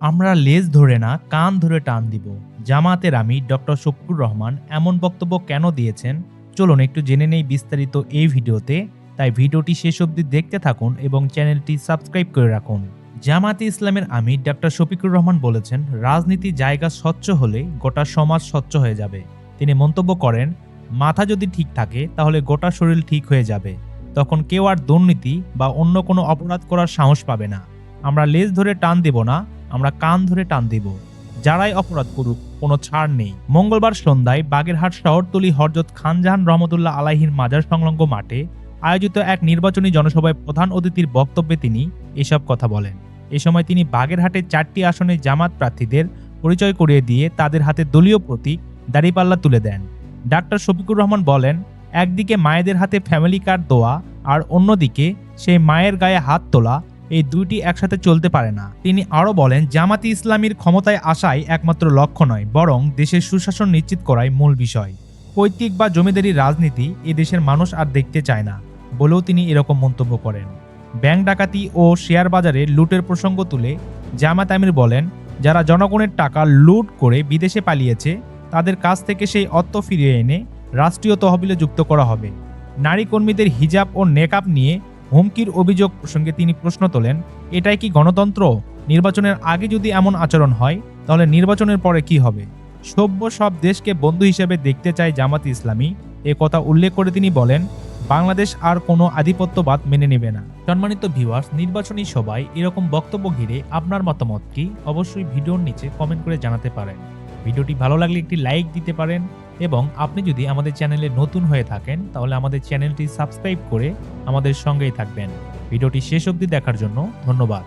আমরা লেজ ধরে না কান ধরে টান দিব। জামায়াতের আমির ডক্টর শফিকুর রহমান এমন বক্তব্য কেন দিয়েছেন, চলুন একটু জেনে নেই বিস্তারিত এই ভিডিওতে। তাই ভিডিওটি শেষ অবধি দেখতে থাকুন এবং চ্যানেলটি সাবস্ক্রাইব করে রাখুন। জামায়াতে ইসলামের আমির ডক্টর শফিকুর রহমান বলেছেন, রাজনীতি জায়গা স্বচ্ছ হলে গোটা সমাজ স্বচ্ছ হয়ে যাবে। তিনি মন্তব্য করেন, মাথা যদি ঠিক থাকে তাহলে গোটা শরীর ঠিক হয়ে যাবে। তখন কেউ আর দুর্নীতি বা অন্য কোনো অপরাধ করার সাহস পাবে না। আমরা লেজ ধরে টান দেব না, আমরা কান ধরে টান দিব। যারাই অপরাধ করুক, কোনো ছাড় নেই। মঙ্গলবার সন্ধ্যায় বাগেরহাট শহরতলি হযরত খানজাহান রহমতুল্লাহ আলাইহির মাজার সংলগ্ন মাঠে আয়োজিত এক নির্বাচনী জনসভায় প্রধান অতিথির বক্তব্যে তিনি এসব কথা বলেন। এ সময় তিনি বাগেরহাটের 4টি আসনে জামাত প্রার্থীদের পরিচয় করিয়ে দিয়ে তাদের হাতে দলীয় প্রতীক দাঁড়িপাল্লা তুলে দেন। ডাক্তার শফিকুর রহমান বলেন, একদিকে মায়েদের হাতে ফ্যামিলি কার্ড দেওয়া আর অন্যদিকে সেই মায়ের গায়ে হাত তোলা, এই দুইটি একসাথে চলতে পারে না। তিনি আরও বলেন, জামাতে ইসলামীর ক্ষমতায় আসাই একমাত্র লক্ষ্য নয়, বরং দেশের সুশাসন নিশ্চিত করাই মূল বিষয়। পৈতৃক বা জমিদারি রাজনীতি এ দেশের মানুষ আর দেখতে চায় না বলেও তিনি এরকম মন্তব্য করেন। ব্যাংক ডাকাতি ও শেয়ার বাজারে লুটের প্রসঙ্গ তুলে জামাত আমির বলেন, যারা জনগণের টাকা লুট করে বিদেশে পালিয়েছে তাদের কাছ থেকে সেই অর্থ ফিরিয়ে এনে রাষ্ট্রীয় তহবিলে যুক্ত করা হবে। নারী কর্মীদের হিজাব ও নেকাব নিয়ে হুমকির অভিযোগ প্রসঙ্গে তিনি প্রশ্ন তোলেন, এটাই কি গণতন্ত্র? নির্বাচনের আগে যদি এমন আচরণ হয় তাহলে নির্বাচনের পরে কি হবে? সভ্য সব দেশকে বন্ধু হিসেবে দেখতে চায় জামাত ইসলামী। এ কথা উল্লেখ করে তিনি বলেন, বাংলাদেশ আর কোনো আধিপত্যবাদ মেনে নেবে না। সম্মানিত ভিউয়ার্স, নির্বাচনী সভায় এরকম বক্তব্য ঘিরে আপনার মতামত কি? অবশ্যই ভিডিওর নিচে কমেন্ট করে জানাতে পারেন। ভিডিওটি ভালো লাগলে একটি লাইক দিতে পারেন এবং আপনি যদি আমাদের চ্যানেলে নতুন হয়ে থাকেন তাহলে আমাদের চ্যানেলটি সাবস্ক্রাইব করে আমাদের সঙ্গেই থাকবেন। ভিডিওটি শেষ অবধি দেখার জন্য ধন্যবাদ।